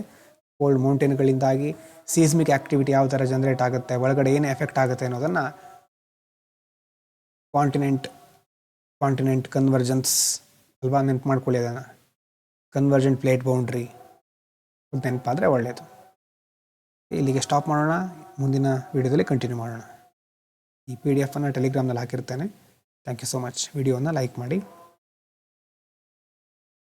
ಫೋಲ್ಡ್ ಮೌಂಟೇನ್ಗಳಿಂದಾಗಿ ಸೀಸ್ಮಿಕ್ ಆ್ಯಕ್ಟಿವಿಟಿ ಯಾವ ಥರ ಜನರೇಟ್ ಆಗುತ್ತೆ, ಒಳಗಡೆ ಏನು ಎಫೆಕ್ಟ್ ಆಗುತ್ತೆ ಅನ್ನೋದನ್ನು ಕಾಂಟಿನೆಂಟ್ ಕನ್ವರ್ಜೆನ್ಸ್ ಅಲ್ವಾ, ನೆನಪು ಮಾಡ್ಕೊಳ್ಳಿ ಅದನ್ನು. ಕನ್ವರ್ಜೆಂಟ್ ಪ್ಲೇಟ್ ಬೌಂಡ್ರಿ ನೆನಪಾದರೆ ಒಳ್ಳೆಯದು. ಇಲ್ಲಿಗೆ ಸ್ಟಾಪ್ ಮಾಡೋಣ, ಮುಂದಿನ ವೀಡಿಯೋದಲ್ಲಿ ಕಂಟಿನ್ಯೂ ಮಾಡೋಣ. ಈ PDF ಟೆಲಿಗ್ರಾಮ್ನಲ್ಲಿ ಹಾಕಿರ್ತೇನೆ. Thank you so much. ವಿಡಿಯೋನ ಲೈಕ್ ಮಾಡಿ.